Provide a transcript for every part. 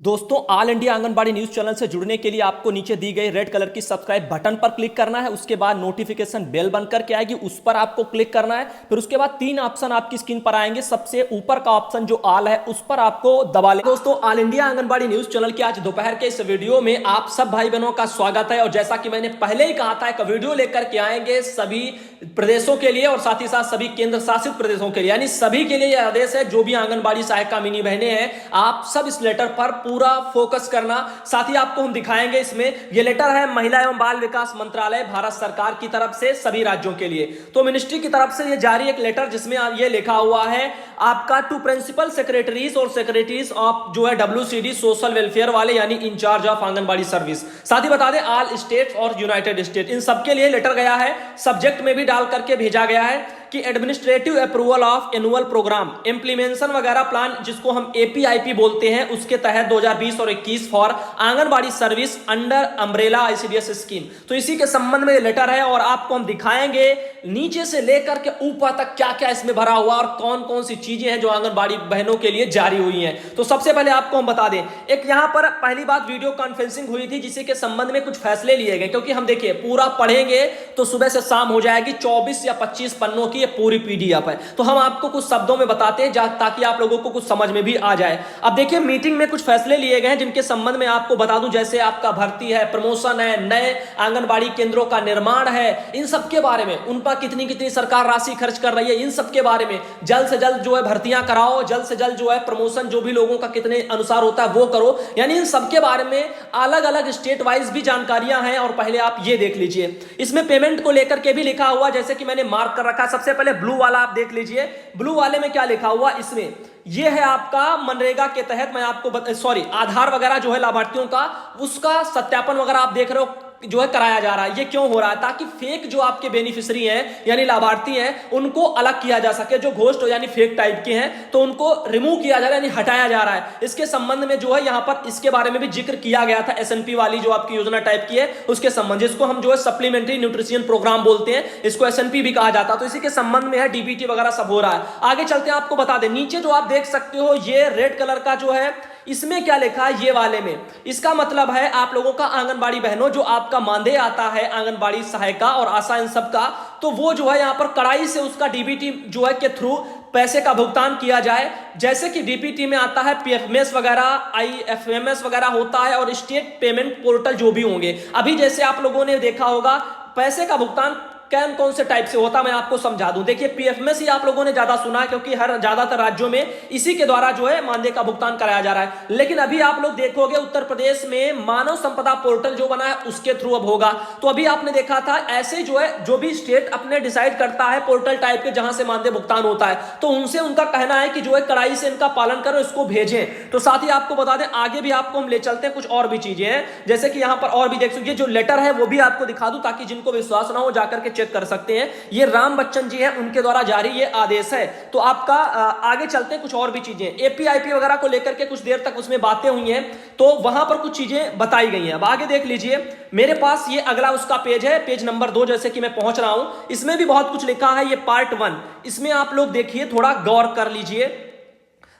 दोस्तों, all India anganwadi news channel से जुड़ने के लिए आपको नीचे दी गई रेड कलर की सब्सक्राइब बटन पर क्लिक करना है। उसके बाद नोटिफिकेशन बेल बन करके आएगी, उस पर आपको क्लिक करना है। फिर उसके बाद तीन ऑप्शन आपकी स्क्रीन पर आएंगे। सबसे ऊपर का ऑप्शन जो ऑल है उस पर आपको दबा लें। दोस्तों, all India anganwadi news channel के आज दोपहर के इस वीडियो में आप सब भाई बहनों का स्वागत है। और जैसा कि मैंने पहले ही कहा था, एक वीडियो लेकर के आएंगे सभी प्रदेशों के लिए और साथ ही साथ सभी केंद्र शासित प्रदेशों के लिए, यानी सभी के लिए यह आदेश है। जो भी आंगनबाड़ी सहायिका मिनी बहनें हैं, आप सब इस लेटर पर पूरा फोकस करना। साथ ही आपको हम दिखाएंगे, इसमें यह लेटर है महिला एवं बाल विकास मंत्रालय भारत सरकार की तरफ से सभी राज्यों के लिए। तो मिनिस्ट्री की तरफ से यह जारी एक लेटर जिसमें यह लिखा हुआ है आपका टू प्रिंसिपल सेक्रेटरीज और सेक्रेटरीज ऑफ जो है WCD सोशल वेलफेयर वाले, यानी इंचार्ज ऑफ आंगनबाड़ी सर्विस। साथ ही बता दें ऑल स्टेट्स और यूनाइटेड स्टेट, इन सबके लिए लेटर गया है। सब्जेक्ट में भी डाल करके भेजा गया है कि administrative approval of annual programme implementation वगैरह प्लान, जिसको हम APIP बोलते हैं, उसके तहत 2020 और 21 for anganwadi service under umbrella ICDS scheme. तो इसी के संबंध में लेटर है और आपको हम दिखाएंगे नीचे से लेकर के ऊपर तक क्या क्या इसमें भरा हुआ और कौन कौन सी चीजें हैं जो आंगनबाड़ी बहनों के लिए जारी हुई हैं। तो सबसे पहले आपको हम बता दें, एक यहां पर पहली बात वीडियो कॉन्फ्रेंसिंग हुई थी जिसी के संबंध में कुछ फैसले लिए गए, क्योंकि हम देखिए पूरा पढ़ेंगे तो सुबह से शाम हो जाएगी। 24 या 25 पन्नों की ये पूरी PDF है। तो हम आपको कुछ शब्दों में बताते हैं ताकि आप लोगों को कुछ समझ में भी आ जाए। अब देखिए, मीटिंग में कुछ फैसले लिए गए हैं जिनके संबंध में आपको बता दूं, जैसे आपका भर्ती है, प्रमोशन है, नए आंगनबाड़ी केंद्रों का निर्माण है, इन सब के बारे में, उन पर कितनी कितनी सरकार राशि खर्च कर रही है, इन सब के बारे में जल्द से जल्द जो है भर्तियां कराओ, जल्द से जल्द जो है प्रमोशन जो भी लोगों का कितने अनुसार होता है वो करो। यानी इन सब के बारे में अलग अलग स्टेट वाइज भी जानकारियां हैं। और पहले आप ये देख लीजिए, इसमें पेमेंट को लेकर के भी लिखा हुआ, जैसे कि मैंने मार्क कर रखा। सबसे पहले ब्लू वाला आप देख लीजिए, ब्लू वाले में क्या लिखा हुआ, इसमें यह है आपका मनरेगा के तहत, मैं आपको आधार वगैरह जो है लाभार्थियों का, उसका सत्यापन वगैरह आप देख रहे हो जो है कराया जा रहा है। ये क्यों हो रहा है? ताकि फेक जो आपके बेनिफिशियरी हैं यानी लाभार्थी हैं उनको अलग किया जा सके। जो घोस्ट यानी फेक टाइप के हैं तो उनको रिमूव किया जा रहा है, यानी हटाया जा रहा है। इसके संबंध में जो है यहाँ पर इसके बारे में भी जिक्र किया गया था। SNP वाली जो आपकी योजना टाइप की है उसके संबंध, जिसको हम जो है सप्लीमेंट्री न्यूट्रिशन प्रोग्राम बोलते हैं, इसको SNP भी कहा जाता है। तो इसी के संबंध में है, DBT वगैरह सब हो रहा है। आगे चलते हैं, आपको बता दें नीचे जो आप देख सकते हो ये रेड कलर का जो है, इसमें क्या लिखा है ये वाले में, इसका मतलब है आप लोगों का आंगनबाड़ी बहनों जो आपका मानदेय आता है आंगनबाड़ी सहायिका और आशा इन सब का, तो वो जो है यहां पर कड़ाई से उसका DBT जो है के थ्रू पैसे का भुगतान किया जाए। जैसे कि DBT में आता है PFMS वगैरह, IFMS वगैरह होता है और स्टेट पेमेंट पोर्टल जो भी होंगे। अभी जैसे आप लोगों ने देखा होगा पैसे का भुगतान कौन से टाइप से होता, मैं आपको समझा दूं। देखिए, PFMS ही आप लोगों ने ज्यादा सुना है, क्योंकि ज्यादातर राज्यों में इसी के द्वारा जो है मानदेय का भुगतान कराया जा रहा है। लेकिन अभी आप लोग देखोगे उत्तर प्रदेश में मानव संपदा पोर्टल जो बना है उसके थ्रू अब होगा। तो अभी आपने देखा था ऐसे जो है, जो भी स्टेट अपने डिसाइड करता है पोर्टल टाइप के जहां से मानदेय भुगतान होता है, तो उनसे उनका कहना है कि जो है कड़ाई से इनका पालन करो, इसको भेजें। तो साथ ही आपको बता दें, आगे भी आपको हम ले चलते हैं, कुछ और भी चीजें हैं, जैसे कि यहां पर और भी देख सकते, जो लेटर है वो भी आपको दिखा दूं ताकि जिनको विश्वास ना हो जाकर के चेक कर सकते हैं। ये राम बच्चन जी हैं, उनके द्वारा जारी ये आदेश है। तो आपका आगे चलते हैं, कुछ और भी चीजें APIP वगैरह को लेकर के कुछ देर तक उसमें बातें हुई हैं, तो वहां पर कुछ चीजें बताई गई हैं। अब आगे देख लीजिए, मेरे पास ये अगला उसका पेज है, पेज नंबर 2, जैसे कि मैं पहुंच रहा हूं। इसमें भी बहुत कुछ लिखा है, ये पार्ट 1, इसमें आप लोग देखिए, थोड़ा गौर कर लीजिए।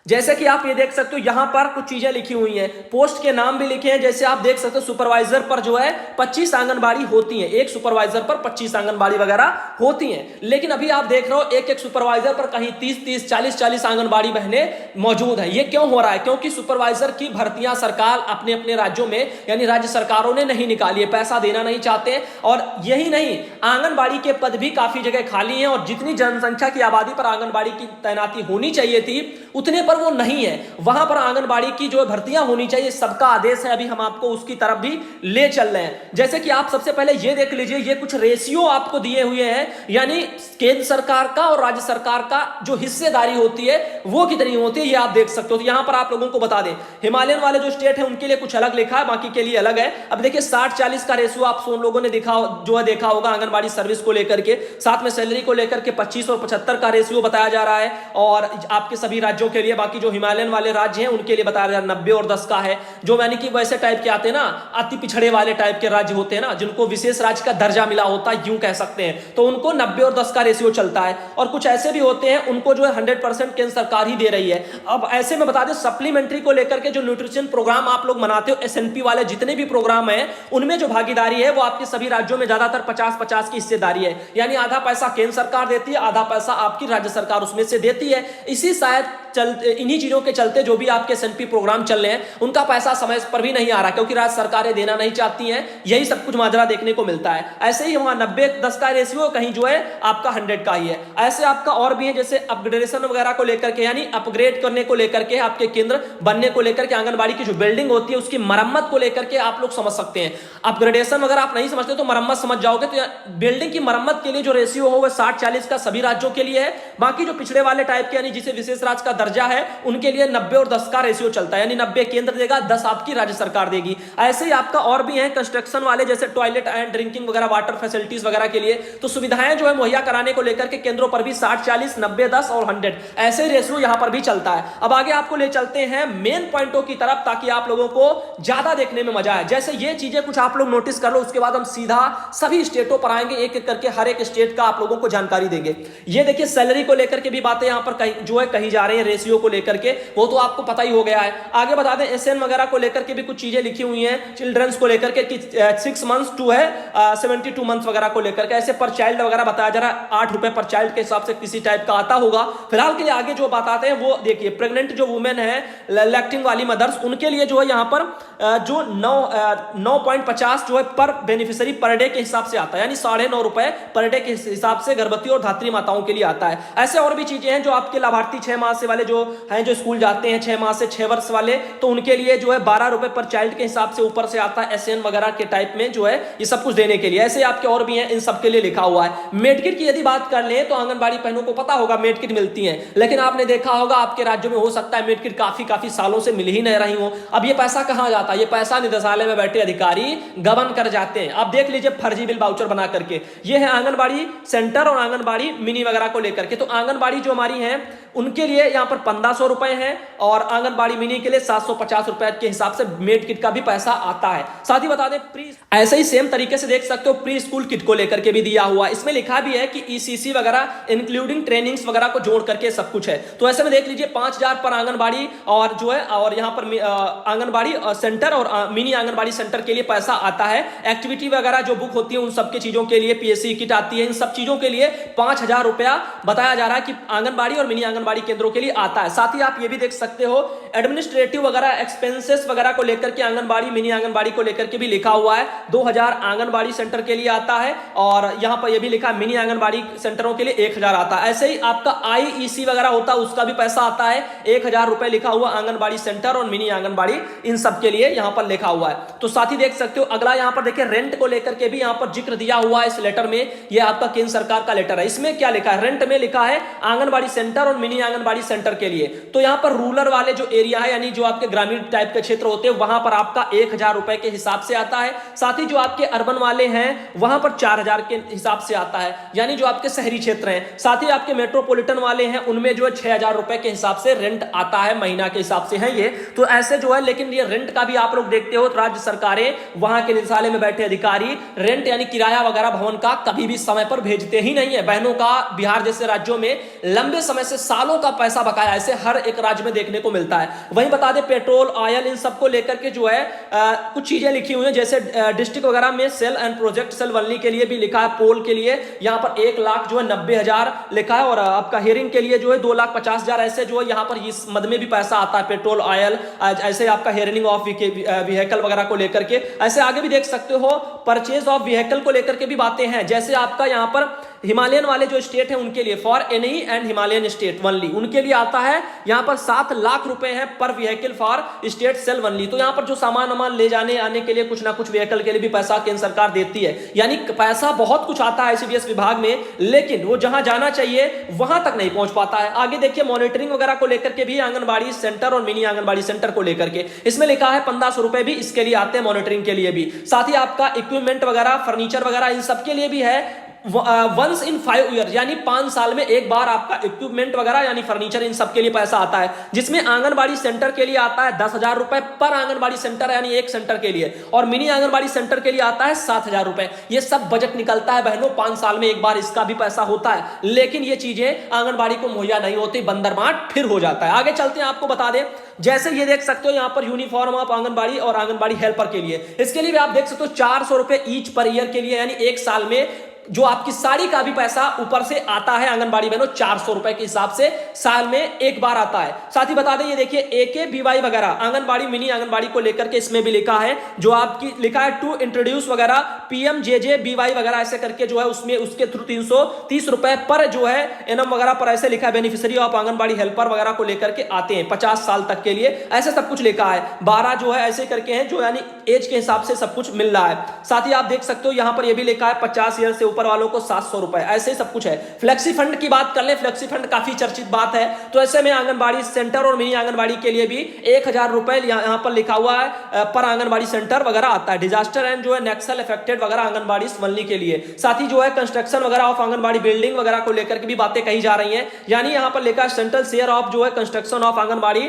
जैसे कि आप ये देख सकते हो यहां पर कुछ चीजें लिखी हुई हैं, पोस्ट के नाम भी लिखे हैं। जैसे आप देख सकते हो सुपरवाइजर पर जो है 25 आंगनबाड़ी होती हैं, एक सुपरवाइजर पर 25 आंगनबाड़ी वगैरह होती हैं। लेकिन अभी आप देख रहे हो एक एक सुपरवाइजर पर कहीं 30-30, 40-40 आंगनबाड़ी बहनें मौजूद हैं। ये क्यों हो रहा है? क्योंकि सुपरवाइजर की भर्तियां सरकार अपने अपने राज्यों में, यानी राज्य सरकारों ने नहीं निकाली है, पैसा देना नहीं चाहते। और यही नहीं, आंगनबाड़ी के पद भी काफी जगह खाली हैं और जितनी जनसंख्या की आबादी पर आंगनबाड़ी की तैनाती होनी चाहिए थी उतने पर वो नहीं है। वहां पर आंगनबाड़ी की जो भर्तियां होनी चाहिए, सबका आदेश है। अभी हम आपको उसकी तरफ भी ले चल रहे हैं। जैसे कि आप सबसे पहले ये देख लीजिए, ये कुछ रेशियो आपको दिए हुए हैं, यानी केंद्र सरकार का और राज्य सरकार का जो हिस्सेदारी होती है वो कितनी होती है, ये आप देख सकते हो। तो यहां पर आप लोगों को बता दें, हिमालयन वाले जो स्टेट है उनके लिए कुछ अलग लिखा है, बाकी के लिए अलग है। अब देखिए 60-40 का रेशियो आप लोगों ने देखा होगा आंगनबाड़ी सर्विस को लेकर के, साथ में सैलरी को लेकर के 25 और 75 का रेशियो बताया जा रहा है। और आपके सभी राज्यों के लिए बाकी जो हिमालयन वाले राज्य हैं उनके लिए बताया जा रहा है 90 और 10 का है। जो यानी कि वैसे टाइप के आते हैं ना, अति पिछड़े वाले टाइप के राज्य होते हैं ना, जिनको विशेष राज्य का दर्जा मिला होता है, यूं कह सकते हैं, तो उनको 90 और 10 का रेशियो चलता है। और कुछ ऐसे भी होते हैं उनको जो है 100% केंद्र सरकार ही दे रही है। अब ऐसे में बता दें, सप्लीमेंट्री को लेकर के जो न्यूट्रिशन प्रोग्राम आप लोग मनाते हो, एसएनपी वाले जितने भी प्रोग्राम है उनमें जो भागीदारी है वो आपके सभी राज्यों में ज्यादातर 50-50 की हिस्सेदारी है। यानी आधा पैसा केंद्र सरकार देती है, आधा पैसा आपकी राज्य सरकार उसमें से देती है। इसी शायद इन्हीं चीजों के चलते जो भी आपके एसएनपी प्रोग्राम चल रहे हैं उनका पैसा समय पर भी नहीं आ रहा, क्योंकि राज्य सरकारें देना नहीं चाहती हैं। यही सब कुछ माजरा देखने को मिलता है। ऐसे ही वहां 90-10 का रेशियो, कहीं जो है आपका 100 का ही है। ऐसे आपका और भी है, जैसे अपग्रेडेशन वगैरह को लेकर के, यानी अपग्रेड करने को लेकर के, आपके केंद्र बनने को लेकर के, आंगनबाड़ी की जो बिल्डिंग होती है उसकी मरम्मत को लेकर के आप लोग समझ सकते हैं। अपग्रेडेशन अगर आप नहीं समझते तो मरम्मत समझ जाओगे। तो बिल्डिंग की मरम्मत के लिए जो रेशियो हो वह 60-40 का सभी राज्यों के लिए है। बाकी जो पिछड़े वाले टाइप के, यानी जिसे विशेष राज्य का दर्जा है, उनके लिए 90 और 10 का रेशियो चलता है। यानी 90 केंद्र देगा, 10 आपकी राज्य सरकार देगी। ऐसे ही आपका और भी है कंस्ट्रक्शन वाले, जैसे टॉयलेट एंड ड्रिंकिंग वगैरह, वाटर फैसिलिटीज वगैरह के लिए तो सुविधाएं जो है मुहैया कराने को लेकर के केंद्रों पर भी 60-40, 90-10 और 100 ऐसे रेशियो यहां पर भी चलता है। अब आगे आपको ले चलते हैं मेन पॉइंटों की तरफ, ताकि आप लोगों को ज्यादा देखने में मजा आए। जैसे ये चीजें कुछ आप लोग नोटिस कर लो, उसके बाद हम सीधा सभी स्टेटों पर आएंगे, एक एक करके हर एक स्टेट का आप लोगों को जानकारी देंगे। ये देखिए सैलरी को लेकर के भी बातें यहां पर जो है कही जा रही है, रेशियो को लेकर के, वो तो आपको पता ही हो गया है। आगे बता दें एसएन वगैरह को लेकर के भी कुछ चीजें लिखी हुई हैं, चिल्ड्रंस को लेकर के 6 मंथ्स टू है 72 मंथ्स वगैरह को लेकर के, ऐसे पर चाइल्ड वगैरह बताया जा रहा है। 8 रुपए पर चाइल्ड के हिसाब से किसी टाइप का आता होगा। फिलहाल के लिए आगे जो बताते हैं वो देखिए, प्रेग्नेंट जो वुमेन है, लैक्टिंग वाली मदर्स, उनके लिए जो है यहाँ पर जो 9.50 जो है पर बेनिफिशियरी पर डे के हिसाब से आता है, यानी 9.5 रुपए पर डे के हिसाब से गर्भवती और धात्री माताओं के लिए आता है। ऐसे और भी चीजें हैं जो आपके लाभार्थी 6 माह से वाले जो हैं, जो स्कूल जाते हैं 6 माह से 6 वर्ष वाले, तो उनके लिए जो है 12 रुपए पर चाइल्ड के हिसाब से ऊपर से आता है, एसएन वगैरह के टाइप में जो है ये सब कुछ देने के लिए। ऐसे आपके और भी हैं, इन सब के लिए लिखा हुआ है। मेडकिट की यदि बात कर ले तो आंगनबाड़ी बहनों को पता होगा मेडकिट मिलती है, लेकिन आपने देखा होगा आपके राज्यों में हो सकता है मेडकिट काफी सालों से मिल ही नहीं रही हो। अब ये पैसा कहां जाता है? ये पैसा निदेशालय में बैठे अधिकारी गबन कर जाते हैं। अब देख लीजिए फर्जी बिल वाउचर बना करके, ये है आंगनबाड़ी सेंटर और आंगनबाड़ी मिनी वगैरह को लेकर के। तो आंगनबाड़ी जो हमारी है उनके लिए यहां पर 1500 रुपए है, और आंगनबाड़ी मिनी के लिए 750 रुपए के हिसाब से मेड किट का भी पैसा आता है। साथ ही बता दें ऐसे ही सेम तरीके से देख सकते हो प्री स्कूल किट को लेकर के भी दिया हुआ है। इसमें लिखा भी है कि ईसीसी वगैरह इंक्लूडिंग ट्रेनिंग्स वगैरह को जोड़ करके सब कुछ है। तो ऐसे में देख लीजिए 5000 पर आंगनबाड़ी और जो है, और यहां पर आंगनबाड़ी सेंटर और मिनी आंगनबाड़ी सेंटर के लिए पैसा आता है। एक्टिविटी वगैरह जो बुक होती है उन सब के चीजों के लिए पीएससी किट आती है। इन सब चीजों के लिए 5000 रुपया बताया जा रहा है कि आंगनबाड़ी और मिनी आंगनबाड़ी केंद्रों के लिए आता है। साथ ही आप ये भी देख सकते हो एडमिनिस्ट्रेटिव वगैरह एक्सपेंसेस वगैरह को लेकर के आंगनबाड़ी मिनी आंगनबाड़ी को लेकर के भी लिखा हुआ है। 2000 आंगनबाड़ी सेंटर के लिए आता है, और यहां पर यह भी लिखा है मिनी आंगनबाड़ी सेंटरों के लिए 1000 आता है। ऐसे ही आपका आईईसी वगैरह होता है, उसका भी पैसा आता है 1000 रुपए लिखा हुआ आंगनबाड़ी सेंटर और मिनी आंगनबाड़ी, इन सब के लिए यहां पर लिखा हुआ है। तो साथ ही देख सकते हो अगला यहां पर देखिए रेंट को लेकर के भी यहां पर जिक्र दिया हुआ है इस लेटर में। यह आपका केंद्र सरकार का लेटर है। इसमें क्या लिखा है? रेंट में लिखा है आंगनबाड़ी सेंटर और मिनी आंगनबाड़ी सेंटर के लिए। तो यहां पर रूरल वाले जो एरिया है, यानी जो आपके ग्रामीण टाइप के क्षेत्र होते हैं, वहां पर आपका 1000 रुपए के हिसाब से आता है। साथ ही जो आपके अर्बन वाले हैं वहां पर 4000 के हिसाब से आता है, यानी जो आपके शहरी क्षेत्र हैं। साथ ही आपके मेट्रोपॉलिटन वाले हैं उनमें जो है 6000 रुपए के हिसाब से रेंट आता है, महीना के हिसाब से है ये। तो ऐसे जो है, लेकिन ये रेंट का भी आप लोग देखते हो राज्य सरकारें, वहां के निदेशालय में बैठे अधिकारी रेंट यानी किराया वगैरह भवन का कभी भी समय पर भेजते ही नहीं है। बहनों का बिहार जैसे राज्यों में लंबे समय से सालों का पैसा बकाया ऐसे हर एक राज्य में देखने को मिलता है। वहीं बता दें पेट्रोल ऑयल इन सबको लेकर के जो है कुछ चीजें लिखी हुई हैं, जैसे डिस्ट्रिक्ट वगैरह में cell and project cell only के लिए भी लिखा है। पोल के लिए यहां पर 1,90,000 लिखा है, और आपका हेयरिंग के लिए जो है 2,50,000 ऐसे जो है यहां पर इस मद में भी पैसा आता है, पेट्रोल ऑयल ऐसे आपका हेयरिंग ऑफ व्हीकल वगैरह को लेकर के। ऐसे आगे भी देख सकते हो परचेज ऑफ व्हीकल को लेकर के भी बातें हैं। जैसे आपका यहां पर हिमालयन वाले जो स्टेट है उनके लिए for NE and Himalayan state only, उनके लिए आता है यहां पर 7 लाख रुपए हैं पर vehicle for state cell only. तो यहां पर जो सामान ले जाने आने के लिए कुछ ना कुछ व्हीकल के लिए भी पैसा केंद्र सरकार देती है। यानी पैसा बहुत कुछ आता है आईसीडीएस विभाग में, लेकिन वो जहां जाना चाहिए वहां तक नहीं पहुंच पाता है। आगे देखिए मॉनिटरिंग वगैरह को लेकर के भी आंगनबाड़ी सेंटर और मिनी आंगनबाड़ी सेंटर को लेकर के इसमें लिखा है 1500 रुपए भी इसके लिए आते हैं, मॉनिटरिंग के लिए भी। साथ ही आपका इक्विपमेंट वगैरह फर्नीचर वगैरह इन सब के लिए भी है वंस इन 5 ईयर, यानी 5 साल में एक बार आपका इक्विपमेंट वगैरह यानी फर्नीचर इन सब के लिए पैसा आता है, जिसमें आंगनबाड़ी सेंटर के लिए आता है 10,000 रुपए पर आंगनबाड़ी सेंटर, यानी एक सेंटर के लिए, और मिनी आंगनबाड़ी सेंटर के लिए आता है 7,000 रुपए। ये सब बजट निकलता है बहनों, 5 साल में एक बार इसका भी पैसा होता है, लेकिन ये चीजें आंगनबाड़ी को मुहैया नहीं होती, बंदरबाट फिर हो जाता है। आगे चलते हैं, आपको बता दें, जैसे ये देख सकते हो यहां पर यूनिफॉर्म ऑफ आंगनबाड़ी और आंगनबाड़ी हेल्पर के लिए, इसके लिए भी आप देख सकते हो 400 रुपए ईच पर ईयर के लिए, यानी एक साल में जो आपकी साड़ी का भी पैसा ऊपर से आता है आंगनबाड़ी बहनों 400 रुपए के हिसाब से साल में एक बार आता है। साथ ही बता दें, ये देखिए AKBY वगैरह आंगनबाड़ी मिनी आंगनबाड़ी को लेकर के इसमें भी लिखा है, जो आपकी लिखा है टू इंट्रोड्यूस वगैरह PMJJBY वगैरह ऐसे करके जो है उसमें उसके थ्रू 330 रुपए पर जो है एनम वगैरह पर ऐसे लिखा है, बेनिफिशियरी ऑफ आंगनबाड़ी हेल्पर वगैरह को लेकर के आते हैं 50 साल तक के लिए, ऐसे सब कुछ लिखा है। 12 जो है ऐसे करके हैं, जो यानी एज के हिसाब से सब कुछ मिल रहा है। साथ ही आप देख सकते हो यहां पर यह भी लिखा है 50 ईयर से ऊपर वालों को 700 रुपए, ऐसे सब कुछ है। फ्लेक्सी फंड की बात कर ले, फ्लेक्सी फंड काफी चर्चित बात है, तो ऐसे में आंगनबाड़ी सेंटर और मिनी आंगनबाड़ी के लिए भी 1,000 रुपए यहां पर लिखा हुआ है पर आंगनबाड़ी सेंटर वगैरह आता है। डिजास्टर एंड जो है नक्सल अफेक्टेड वगैरह आंगनबाड़ी संभलने के लिए, साथ ही जो है कंस्ट्रक्शन वगैरह ऑफ आंगनबाड़ी बिल्डिंग वगैरह को लेकर के भी बातें कही जा रही हैं, यानी यहां पर लिखा है सेंट्रल शेयर ऑफ जो है construction of anganwadi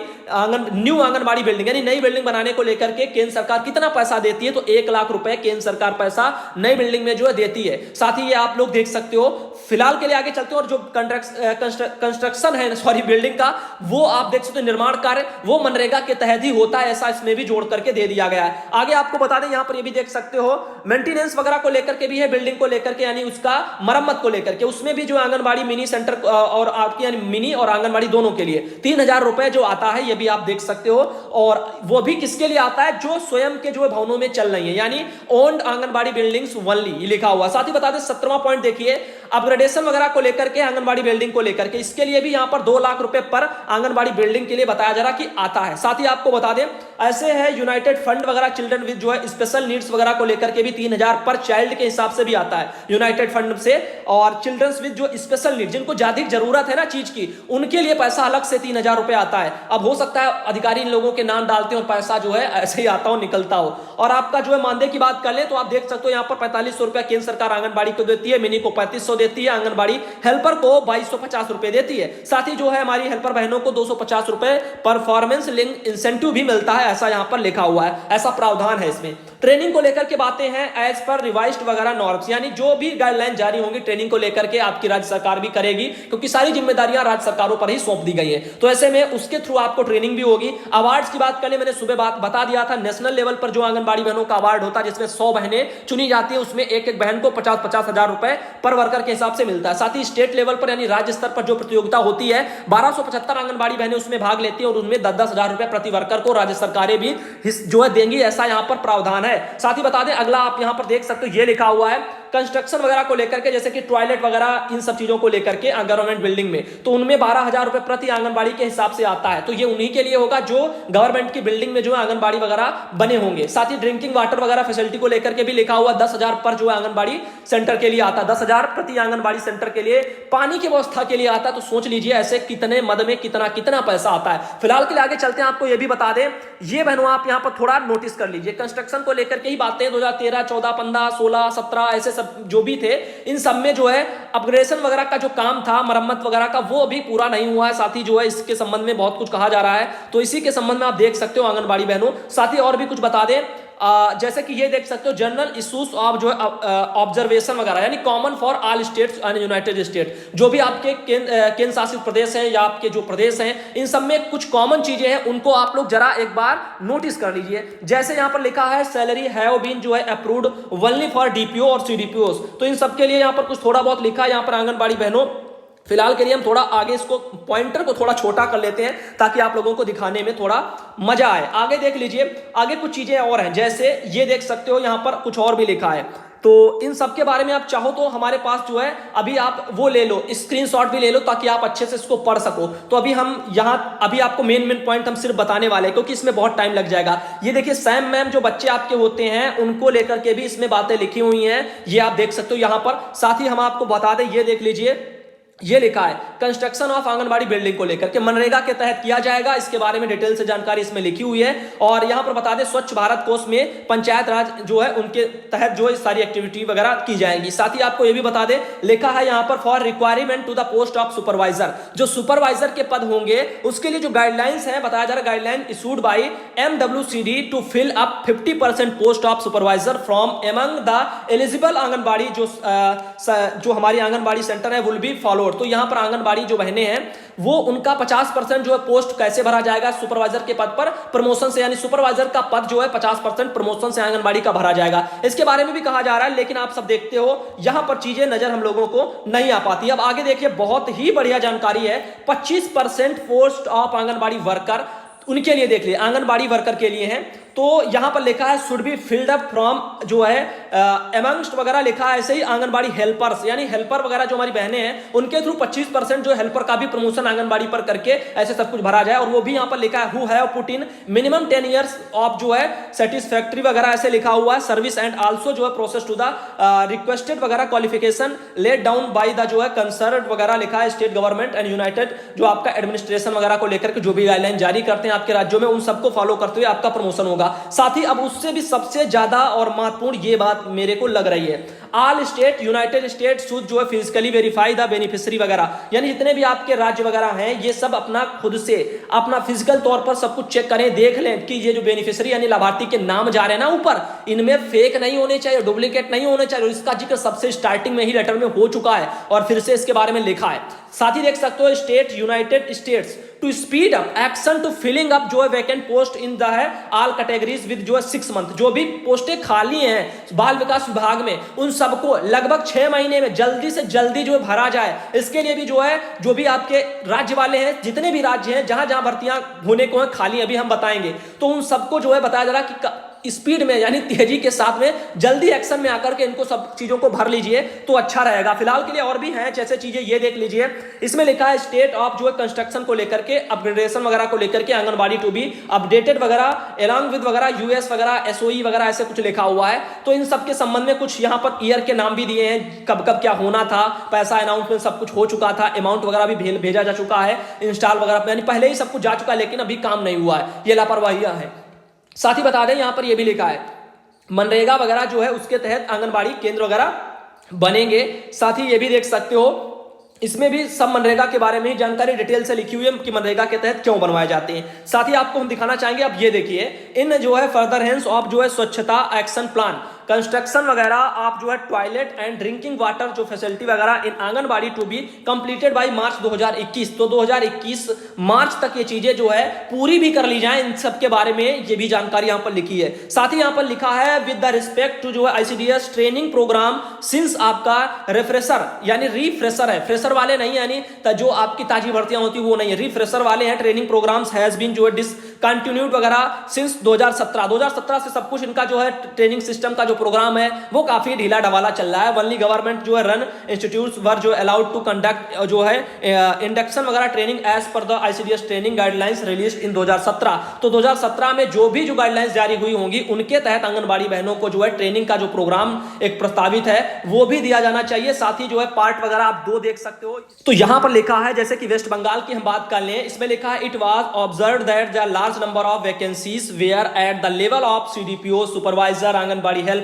new anganwadi building, यानी नई बिल्डिंग बनाने को लेकर के केंद्र सरकार कितना पैसा देती है, तो 1 लाख रुपए केंद्र सरकार पैसा नई बिल्डिंग में जो है देती है। साथ ही ये आप लोग देख सकते हो, फिलहाल के लिए आगे चलते हो, और जो कंस्ट्रक्शन है सॉरी बिल्डिंग का, वो आप देख सकते हो निर्माण कार्य वो मनरेगा के तहत ही होता है, ऐसा इसमें भी जोड़ करके दे दिया गया है। आगे आपको बता दें, यहां पर ये भी देख सकते हो मेंटेनेंस वगैरह को लेकर के भी है, बिल्डिंग को लेकर के यानी उसका मरम्मत को लेकर के, उसमें भी जो आंगनबाड़ी मिनी सेंटर और आपकी यानी मिनी और आंगनबाड़ी दोनों के लिए 3,000 रुपए जो आता है, ये भी आप देख सकते हो, और वो भी किसके लिए आता है, जो स्वयं के जो भवनों में चल रही है, यानी ओन्ड आंगनबाड़ी बिल्डिंग्स ओनली लिखा हुआ। साथ ही बता दें 17वां पॉइंट देखिए, अपग्रेडेशन वगैरह को लेकर के आंगनबाड़ी बिल्डिंग को लेकर के, इसके लिए भी यहां पर 2 लाख रुपए पर आंगनबाड़ी बिल्डिंग के लिए बताया जा रहा कि आता है। साथ ही आपको बता दें, ऐसे है यूनाइटेड फंड वगैरह चिल्ड्रन विद जो है स्पेशल नीड्स वगैरह को लेकर के भी 3,000 पर चाइल्ड के हिसाब से भी आता है यूनाइटेड फंड से, और चिल्ड्रंस विद जो स्पेशल नीड, जिनको ज्यादा जरूरत है ना चीज की, उनके लिए पैसा अलग से 3,000 रुपए आता है। अब हो सकता है अधिकारी इन लोगों के नाम डालते हो और पैसा जो है ऐसे ही आता हो निकलता हो। और आपका जो है मानदेय की बात कर ले तो आप देख सकते हो यहां पर 4500 रुपया केंद्र सरकार आंगनबाड़ी को देती है, मिनी को 3500 देती है, आंगनबाड़ी हेल्पर को 2250 रुपए देती है। साथ ही जो है हमारी हेल्पर बहनों को 250 रुपए परफॉर्मेंस लिंक इंसेंटिव भी मिलता है, ऐसा यहां पर लिखा हुआ है, ऐसा प्रावधान है इसमें। ट्रेनिंग को लेकर के बातें हैं एज पर रिवाइज्ड वगैरह नॉर्म्स, यानी जो भी गाइडलाइन जारी होंगी ट्रेनिंग को लेकर के आपकी राज्य सरकार भी करेगी, क्योंकि सारी जिम्मेदारियां राज्य सरकारों पर ही सौंप दी गई है, तो ऐसे में उसके थ्रू आपको ट्रेनिंग भी होगी। अवार्ड्स की बात करें, मैंने सुबह बात बता दिया था, नेशनल लेवल पर जो आंगनबाड़ी बहनों का अवार्ड होता है, जिसमें 100 बहनें चुनी जाती है, उसमें एक एक बहन को 50-50 हजार रुपए पर वर्कर के हिसाब से मिलता है। साथ ही स्टेट लेवल पर यानी राज्य स्तर पर जो प्रतियोगिता होती है, 1275 आंगनबाड़ी बहनें उसमें भाग लेती है, और उनमें 10-10 हजार रुपए प्रति वर्कर को राज्य सरकारें भी जो है देंगी, ऐसा यहां पर प्रावधान है। साथ ही बता दें, अगला आप यहां पर देख सकते हो, ये लिखा हुआ है कंस्ट्रक्शन वगैरह को लेकर के, जैसे कि टॉयलेट वगैरह इन सब चीजों को लेकर के गवर्नमेंट बिल्डिंग में, तो उनमें 12,000 रुपए प्रति आंगनबाड़ी के हिसाब से आता है, तो ये उन्हीं के लिए होगा जो गवर्नमेंट की बिल्डिंग में जो है आंगनबाड़ी वगैरह बने होंगे। साथ ही ड्रिंकिंग वाटर वगैरह फैसिलिटी को लेकर के भी लिखा हुआ 10,000 पर जो आंगनबाड़ी सेंटर के लिए आता है, 10,000 प्रति आंगनबाड़ी सेंटर के लिए पानी की व्यवस्था के लिए आता है। तो सोच लीजिए ऐसे कितने मद में कितना कितना पैसा आता है। फिलहाल के लिए आगे चलते हैं, आपको यह भी बता दें, ये बहनों आप यहां पर थोड़ा नोटिस कर लीजिए, कंस्ट्रक्शन को लेकर के ही बातें 2013, 14, 15, 16, 17 ऐसे सब जो भी थे, इन सब में जो है अपग्रेडेशन वगैरह का जो काम था, मरम्मत वगैरह का, वो अभी पूरा नहीं हुआ है। साथ ही जो है इसके संबंध में बहुत कुछ कहा जा रहा है, तो इसी के संबंध में आप देख सकते हो आंगनबाड़ी बहनों। साथ ही और भी कुछ बता दें, जैसे कि ये देख सकते हो जनरल इश्यूज ऑफ जो है ऑब्जर्वेशन वगैरह, यानी common for all states and United state, जो भी आपके केंद्र शासित प्रदेश हैं या आपके जो प्रदेश हैं, इन सब में कुछ कॉमन चीजें हैं, उनको आप लोग जरा एक बार नोटिस कर लीजिए। जैसे यहां पर लिखा है सैलरी हैव बीन जो है अप्रूव्ड ओनली फॉर डीपीओ और सीडीपीओ, तो इन सब के लिए यहां पर कुछ थोड़ा बहुत लिखा है यहां पर आंगनबाड़ी बहनों। फिलहाल के लिए हम थोड़ा आगे इसको पॉइंटर को थोड़ा छोटा कर लेते हैं, ताकि आप लोगों को दिखाने में थोड़ा मजा आए। आगे देख लीजिए, आगे कुछ चीजें और हैं, जैसे ये देख सकते हो यहां पर कुछ और भी लिखा है, तो इन सब के बारे में आप चाहो तो हमारे पास जो है अभी आप वो ले लो, स्क्रीनशॉट भी ले लो, ताकि आप अच्छे से इसको पढ़ सको। तो अभी हम यहां अभी आपको मेन पॉइंट हम सिर्फ बताने वाले हैं, क्योंकि इसमें बहुत टाइम लग जाएगा। ये देखिए सैम मैम जो बच्चे आपके होते हैं, उनको लेकर के भी इसमें बातें लिखी हुई हैं, ये आप देख सकते हो यहां पर। साथ ही हम आपको बता दें, ये देख लीजिए ये लिखा है कंस्ट्रक्शन ऑफ आंगनबाड़ी बिल्डिंग को लेकर के मनरेगा के तहत किया जाएगा। इसके बारे में डिटेल से जानकारी इसमें लिखी हुई है। और यहां पर बता दें स्वच्छ भारत कोष में पंचायत राज जो है उनके तहत जो इस सारी एक्टिविटी वगैरह की जाएंगी। साथ ही आपको यह भी बता दें लिखा है यहां पर for requirement to the post of supervisor, जो सुपरवाइजर के पद होंगे उसके लिए जो गाइडलाइंस है बताया जा रहा है guideline issued by MWCD to fill up 50% post of supervisor from among the eligible anganwadi जो हमारी आंगनबाड़ी सेंटर है विल बी फॉलोड। तो यहां पर आंगनबाड़ी जो बहनें हैं वो उनका 50% जो है पोस्ट कैसे भरा जाएगा सुपरवाइजर के पद पर प्रमोशन से, यानी सुपरवाइजर का पद जो है 50% प्रमोशन से आंगनबाड़ी का भरा जाएगा। इसके बारे में भी कहा जा रहा है, लेकिन आप सब देखते हो यहां पर चीजें नजर हम लोगों को नहीं आ पाती। अब आगे देखिए बहुत ही बढ़िया जानकारी है 25% पोस्ट ऑफ आंगनबाड़ी वर्कर उनके लिए देख लिए आंगनबाड़ी वर्कर के लिए है। तो यहां पर लिखा है should be filled up from जो है अमंगस्ट वगैरह लिखा है। ऐसे ही आंगनबाड़ी हेल्पर्स यानी हेल्पर वगैरह जो हमारी बहनें हैं उनके थ्रू 25% जो हेल्पर का भी प्रमोशन आंगनबाड़ी पर करके ऐसे सब कुछ भरा जाए। और वो भी यहां पर लिखा है who have put in minimum 10 years of जो है सेटिस्फैक्ट्री वगैरह ऐसे लिखा हुआ है सर्विस एंड आल्सो जो है प्रोसेस टू द रिक्वेस्टेड वगैरह qualification laid down by the जो है कंसर्न वगैरह लिखा है स्टेट गवर्नमेंट एंड यूनाइटेड जो आपका एडमिनिस्ट्रेशन वगैरह को लेकर के जो भी गाइडलाइन जारी करते हैं आपके राज्यों में उन सबको फॉलो करते हुए आपका प्रमोशन होगा। साथ ही अब उससे भी सबसे ज्यादा और महत्वपूर्ण ये बात मेरे को लग रही है all state United state should जो है फिजिकली वेरीफाई द बेनिफिशियरी वगैरह, यानी जितने भी आपके राज्य वगैरह हैं ये सब अपना खुद से अपना फिजिकल तौर पर सब कुछ चेक करें, देख लें कि ये जो बेनिफिशियरी यानी लाभार्थी के नाम जा रहे हैं ना ऊपर इनमें फेक नहीं होने चाहिए, डुप्लीकेट नहीं होने चाहिए। और इसका जिक्र सबसे स्टार्टिंग में ही लेटर में हो चुका है और फिर से इसके बारे में लिखा है। साथ ही देख सकते हो state United States to speed up action to filling up जो है वैकेंट पोस्ट इन द है ऑल कैटेगरीज विद जो है 6 मंथ, जो भी पोस्टें खाली हैं बाल विकास विभाग में उन सबको लगभग 6 महीने में जल्दी से जल्दी जो है भरा जाए। इसके लिए भी जो है जो भी आपके राज्य वाले हैं जितने भी राज्य हैं जहां जहां भर्तियां होने को हैं खाली अभी हम बताएंगे तो उन सबको जो है बताया जा रहा है कि स्पीड में यानी तेजी के साथ में जल्दी एक्शन में आकर के इनको सब चीजों को भर लीजिए तो अच्छा रहेगा। फिलहाल के लिए और भी हैं जैसे चीजें ये देख लीजिए। इसमें लिखा है स्टेट ऑफ जो है कंस्ट्रक्शन को लेकर के अपग्रेडेशन वगैरह को लेकर के आंगनबाड़ी टू बी अपडेटेड वगैरह अलॉन्ग विद वगैरह यूएस वगैरह SOE वगैरह ऐसे कुछ लिखा हुआ है। तो इन सब के संबंध में कुछ यहाँ पर ईयर के नाम भी दिए हैं, कब कब क्या होना था, पैसा अनाउंसमेंट सब कुछ हो चुका था, अमाउंट वगैरह भी भेजा जा चुका है, इंस्टॉल वगैरह यानी पहले ही सब कुछ जा चुका है लेकिन अभी काम नहीं हुआ है, ये लापरवाहियां है। साथ ही बता दें यहाँ पर यह भी लिखा है मनरेगा वगैरह जो है उसके तहत आंगनबाड़ी केंद्र वगैरह बनेंगे। साथ ही ये भी देख सकते हो इसमें भी सब मनरेगा के बारे में ही जानकारी डिटेल से लिखी हुई है कि मनरेगा के तहत क्यों बनवाए जाते हैं। साथ ही आपको हम दिखाना चाहेंगे अब ये देखिए इन जो है फर्दर हैंस ऑफ जो है स्वच्छता एक्शन प्लान कंस्ट्रक्शन वगैरह आप जो है टॉयलेट एंड ड्रिंकिंग वाटर जो फैसिलिटी वगैरह in anganwadi to be completed by March 2021। तो 2021 मार्च तक ये चीजें जो है पूरी भी कर ली जाए, इन सब के बारे में ये भी जानकारी यहाँ पर लिखी है। साथ ही यहाँ पर लिखा है विद द रिस्पेक्ट टू जो है ICDS ट्रेनिंग प्रोग्राम सिंस आपका रिफ्रेशर यानी रिफ्रेशर है, फ्रेशर वाले नहीं यानी जो आपकी ताजी भर्तियां होती वो नहीं है, रिफ्रेशर वाले हैं। ट्रेनिंग प्रोग्राम्स हैज बीन जो है डिसकंटिन्यूड वगैरह सिंस 2017 से सब कुछ इनका जो है ट्रेनिंग सिस्टम का जो प्रोग्राम है वो काफी ढीला ढवाला चल रहा है। ओनली गवर्नमेंट जो है रन इंस्टीट्यूट्स वर जो अलाउड टू कंडक्ट जो है इंडक्शन वगैरह training as per the ICDS training guidelines released in 2017। तो 2017 में जो भी जो गाइडलाइंस जारी हुई होंगी उनके तहत आंगनबाड़ी बहनों को जो है ट्रेनिंग का जो प्रोग्राम एक प्रस्तावित है वो भी दिया जाना चाहिए। साथ ही जो है पार्ट वगैरह आप 2 देख सकते हो। तो यहां पर लिखा है जैसे कि वेस्ट बंगाल की हम बात कर लें, इसमें लिखा है it was observed that the large number of vacancies were at the level of CDPO supervisor anganwadi helper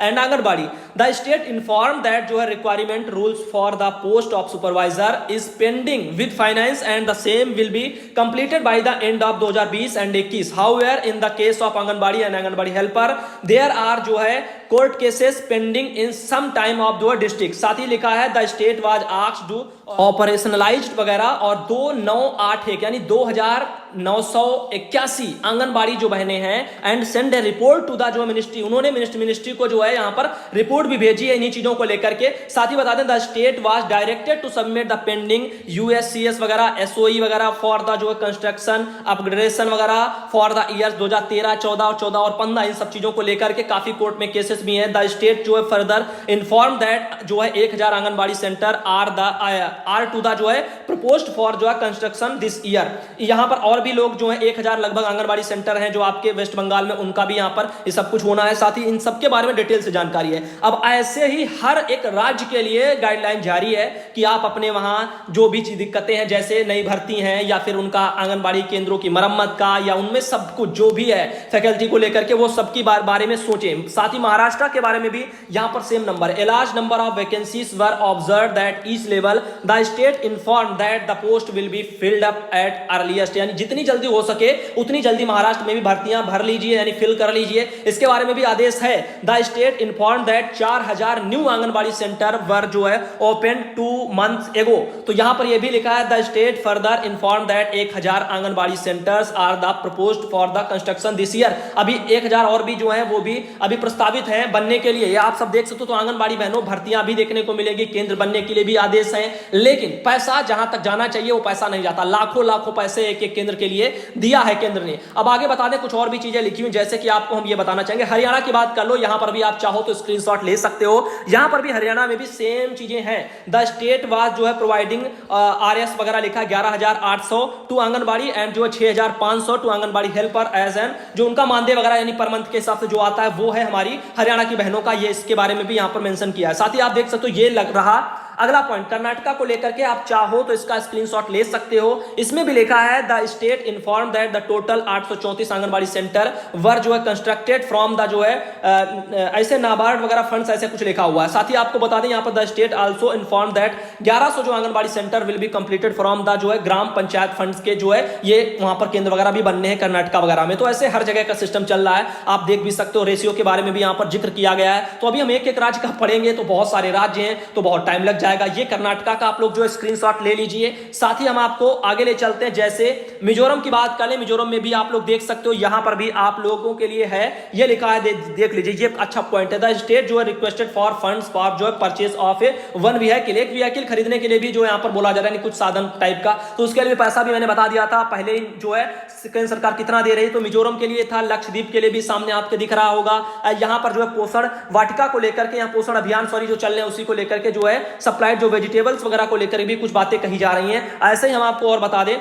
and Anganwadi. The state informed that जो है requirement rules for the post of supervisor is pending with finance and the same will be completed by the end of 2020 and 21. However, in the case of Anganwadi and Anganwadi helper, there are जो है court cases pending in some time of the district. साथ ही लिखा है the state was asked to operationalized वगैरह और 2981 यानी 2981 आंगनबाड़ी जो बहनें हैं and send a report to the जो मिनिस्ट्री, उन्होंने मिनिस्ट्री को जो है यहाँ पर रिपोर्ट भी भेजी है इन्हीं चीजों को लेकर के। साथ ही बता दें the state was directed to submit the pending USCS वगैरह SOE वगैरह फॉर द जो है कंस्ट्रक्शन अपग्रेडेशन वगैरह फॉर द ईयर्स 2013, 14 और 15 इन सब चीजों को लेकर के काफी कोर्ट में केसेस डिटेल्स भी हैं। द स्टेट जो है फर्दर इन्फॉर्म दैट जो है 1000 anganwadi centre are to the जो है प्रपोज्ड फॉर जो है कंस्ट्रक्शन दिस ईयर। यहां पर और भी लोग जो है 1000 लगभग आंगनबाड़ी सेंटर हैं जो आपके वेस्ट बंगाल में, उनका भी यहां पर ये सब कुछ होना है। साथ ही इन सबके बारे में डिटेल से जानकारी है। अब ऐसे ही हर एक राज्य के लिए गाइडलाइन जारी है कि आप अपने वहां जो भी दिक्कतें हैं, जैसे नई भर्ती हैं या फिर उनका आंगनबाड़ी केंद्रों की मरम्मत का, या उनमें सब कुछ जो भी है फैकल्टी को लेकर के, वो सबकी बारे में सोचें। साथ ही महाराष्ट्र के बारे में भी यहां पर same number, a large number of vacancies were observed that each level the state inform that the post will be filled up at earliest. यानी जितनी जल्दी हो सके उतनी जल्दी महाराष्ट्र में भी भर्तियां भर लीजिए, यानी फिल कर लीजिए। इसके बारे में भी आदेश है। The state inform that 4000 new anganwadi centre were जो है ओपन 2 months एगो। तो यहां पर यह भी लिखा है the state further inform that 1000 anganwadi centres are the proposed for the construction this year. अभी 1000 और भी जो है वो भी अभी प्रस्तावित हैं बनने के लिए। आप सब देख सकते हो। तो आंगनबाड़ी बहनों भर्तियां भी देखने को मिलेगी, केंद्र बनने के लिए भी आदेश है, लेकिन पैसा जहां तक जाना चाहिए वो पैसा नहीं जाता। लाखों लाखों पैसे एक एक केंद्र के लिए दिया है केंद्र ने। अब आगे बता दें, कुछ और भी चीजें लिखी हुई, जैसे कि आपको हम ये बताना चाहेंगे, हरियाणा की बात कर लो। यहां पर भी आप चाहो तो स्क्रीनशॉट ले सकते हो। यहां पर भी हरियाणा में भी सेम चीजें हैं। द स्टेट वाज जो है प्रोवाइडिंग आरएस वगैरह लिखा 11800 टू आंगनबाड़ी एंड जो है 6500 to anganwadi helper as an, जो उनका मानदेय वगैरह यानी पर मंथ के हिसाब से जो आता है वो है हमारी हरियाणा की बहनों का। ये इसके बारे में भी यहां पर मेंशन किया है। साथ ही आप देख सकते हो, ये लग रहा अगला पॉइंट कर्नाटका को लेकर के, आप चाहो तो इसका स्क्रीनशॉट ले सकते हो। इसमें भी लिखा है the state inform that the total 834 anganwadi centre were जो है कंस्ट्रक्टेड फ्रॉम द जो है ऐसे नाबार्ड वगैरह फंड्स, ऐसे कुछ लिखा हुआ है। साथ ही आपको बता दें यहां पर the state also inform that 1100 जो anganwadi centre will be completed from the जो है ग्राम पंचायत फंड्स के जो है ये वहां पर केंद्र वगैरह भी बनने हैं कर्नाटका वगैरह में। तो ऐसे हर जगह का सिस्टम चल रहा है, आप देख भी सकते हो। रेशियो के बारे में भी यहां पर जिक्र किया गया है। तो अभी हम एक एक राज्य का पढ़ेंगे तो बहुत सारे राज्य हैं, तो बहुत टाइम लग जाएगा। ये कर्नाटका का आप लोग जो स्क्रीनशॉट ले लीजिए। साथ ही हम आपको आगे ले चलते हैं, जैसे मिजोरम की बात कर ले। मिजोरम में भी आप लोग देख सकते हो, यहां पर भी आप लोगों के लिए है, ये लिखा है, देख लीजिए, ये अच्छा पॉइंट है। द स्टेट जो है रिक्वेस्टेड फॉर फंड्स फॉर जो है purchase of A one vehicle, एक व्हीकल खरीदने के लिए भी जो यहां पर बोला जा रहा है, कुछ साधन टाइप का। तो उसके लिए पैसा भी मैंने बता दिया था पहले ही, जो है केंद्र सरकार कितना दे रही है। तो मिजोरम के लिए था, लक्षद्वीप के लिए भी सामने आपके दिख रहा होगा। यहां पर जो है पोषण वाटिका को लेकर के, यहां पोषण अभियान जो चल रहे हैं उसी को लेकर के जो है सप्लाइड जो वेजिटेबल्स वगैरह को लेकर भी कुछ बातें कही जा रही हैं। ऐसे ही हम आपको और बता दें,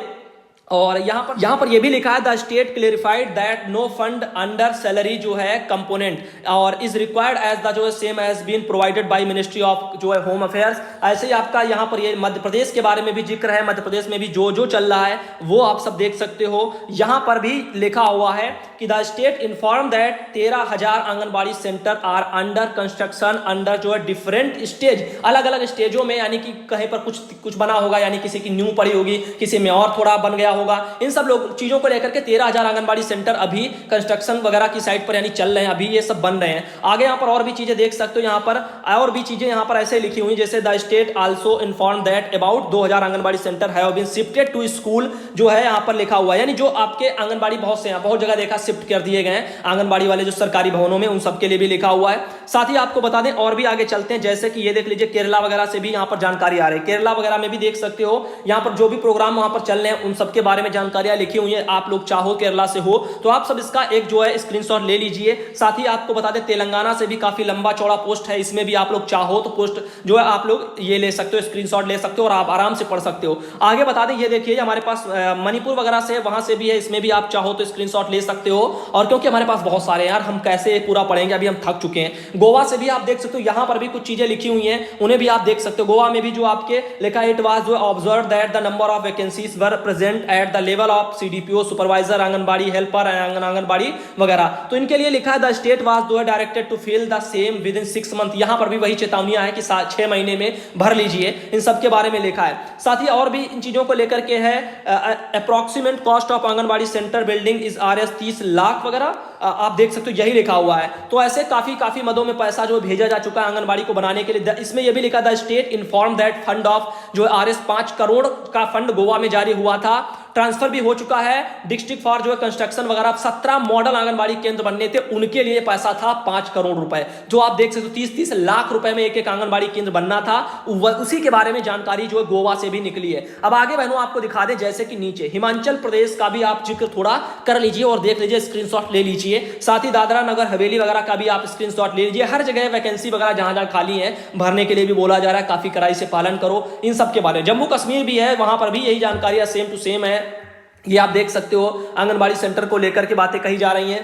और यहां पर यह भी लिखा है the state clarified that no fund under salary जो है कंपोनेंट और इज रिक्वायर्ड एज द जो है same as been provided by ministry of जो है होम अफेयर्स। ऐसे ही आपका यहां पर ये मध्य प्रदेश के बारे में भी जिक्र है। मध्य प्रदेश में भी जो जो चल रहा है वो आप सब देख सकते हो। यहां पर भी लिखा हुआ है कि the state inform that 13000 anganwadi centre are under construction under जो है डिफरेंट स्टेज, अलग अलग स्टेजों में, यानी कि कहीं पर कुछ बना होगा, यानी किसी की न्यू पड़ी होगी, किसी में और थोड़ा बन गया होगा। इन सब लोग चीजों को लेकर के 13000 आंगनबाड़ी सेंटर अभी कंस्ट्रक्शन वगैरह की साइट पर यानी चल रहे हैं, अभी ये सब बन रहे हैं। आगे यहाँ पर और भी चीजें देख सकते हो। यहाँ पर और भी चीजें यहाँ पर ऐसे लिखी हुई, जैसे the state also inform that about 2000 anganwadi centre have been shifted to school, जो है यहाँ पर लिखा हुआ है, यानी जो आपके आंगनबाड़ी बहुत से बहुत जगह देखा शिफ्ट कर दिए गए हैं आंगनबाड़ी वाले जो सरकारी भवनों में, उन सबके लिए भी लिखा हुआ है। साथ ही आपको बता दें और भी आगे चलते हैं, जैसे कि ये देख लीजिए केरला वगैरह से भी यहाँ पर जानकारी आ रही है। केरला वगैरह में भी देख सकते हो, यहाँ पर जो भी प्रोग्राम वहां पर चल रहे हैं उन सबके बारे में जानकारियां लिखी हुई है। आप लोग चाहो केरला से हो तो आप सब इसका एक जो है स्क्रीनशॉट ले लीजिए। साथ ही आपको बता दें तेलंगाना से भी काफी लंबा चौड़ा पोस्ट है, इसमें भी आप लोग चाहो तो पोस्ट जो है आप लोग ये ले सकते हो, स्क्रीनशॉट ले सकते हो और आप आराम से पढ़ सकते हो। आगे बता दें, ये देखिए हमारे पास मणिपुर वगैरह से वहां से भी है, इसमें भी आप चाहो तो स्क्रीनशॉट ले सकते हो। और क्योंकि हमारे पास बहुत सारे यार, हम कैसे पूरा पढ़ेंगे, अभी हम थक चुके हैं। गोवा से भी आप देख सकते हो, यहां पर भी कुछ चीजें लिखी हुई हैं, उन्हें भी आप देख सकते हो। गोवा में भी जो आपके लिखा है, इट वाज जो observe that the number of vacancies were present at the level of CDPO, supervisor, anganwadi helper, anganwadi वगैरह। तो इनके लिए लिखा है द स्टेट वाज जो है directed to fill the same within 6 month. यहां पर भी वही चेतावनियां है कि 6 महीने में भर लीजिए, इन सब के बारे में लिखा है। साथ ही और भी इन चीजों को लेकर के है, approximate cost of anganwadi centre building is RS 30 lakh वगैरह आप देख सकते हो, यही लिखा हुआ है। तो ऐसे काफी मदों में पैसा जो भेजा जा चुका है आंगनबाड़ी को बनाने के लिए। इसमें यह भी लिखा the state inform that fund of जो RS 5 करोड़ का फंड गोवा में जारी हुआ था ट्रांसफर भी हो चुका है डिस्ट्रिक्ट फॉर जो है कंस्ट्रक्शन वगैरह। 17 मॉडल आंगनबाड़ी केंद्र बनने थे, उनके लिए पैसा था 5 करोड़ रुपए, जो आप देख सकते हो 30-30 लाख रुपए में एक एक आंगनबाड़ी केंद्र बनना था। उसी के बारे में जानकारी जो है गोवा से भी निकली है। अब आगे बहनों आपको दिखा दे, जैसे कि नीचे हिमाचल प्रदेश का भी आप जिक्र थोड़ा कर लीजिए और देख लीजिए, स्क्रीनशॉट ले लीजिए। साथ ही दादरा नगर हवेली वगैरह का भी आप स्क्रीनशॉट ले लीजिए। हर जगह वैकेंसी वगैरह जहां जहां खाली है भरने के लिए भी बोला जा रहा है, काफी कड़ाई से पालन करो इन सब के बारे में। जम्मू कश्मीर भी है, वहां पर भी यही जानकारी सेम टू सेम है। ये आप देख सकते हो, आंगनबाड़ी सेंटर को लेकर के बातें कही जा रही हैं।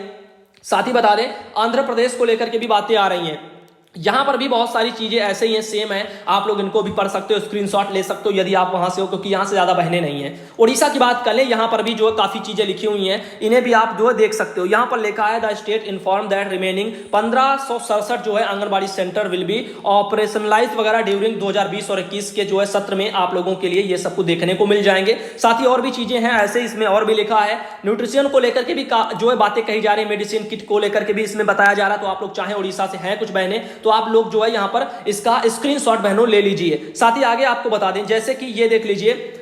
साथ ही बता दें आंध्र प्रदेश को लेकर के भी बातें आ रही हैं। यहां पर भी बहुत सारी चीजें ऐसे ही हैं, सेम है, आप लोग इनको भी पढ़ सकते हो, स्क्रीनशॉट ले सकते हो यदि आप वहां से हो, क्योंकि यहां से ज्यादा बहने नहीं है। उड़ीसा की बात कर लें, यहां पर भी जो है काफी चीजें लिखी हुई हैं, इन्हें भी आप जो है देख सकते हो। यहां पर लिखा है the state inform that remaining 1567 जो है anganwadi centre will be operationalise वगैरह ड्यूरिंग 2020 और 21 के जो है सत्र में आप लोगों के लिए ये सब कुछ देखने को मिल जाएंगे। साथ ही और भी चीजें हैं ऐसे, इसमें और भी लिखा है न्यूट्रिशन को लेकर के भी जो है बातें कही जा रही है, मेडिसिन किट को लेकर के भी इसमें बताया जा रहा है। तो आप लोग चाहे उड़ीसा से हैं कुछ बहने, तो आप लोग जो है यहां पर इसका स्क्रीनशॉट बहनों ले लीजिए। साथ ही आगे आपको बता दें, जैसे कि ये देख लीजिए,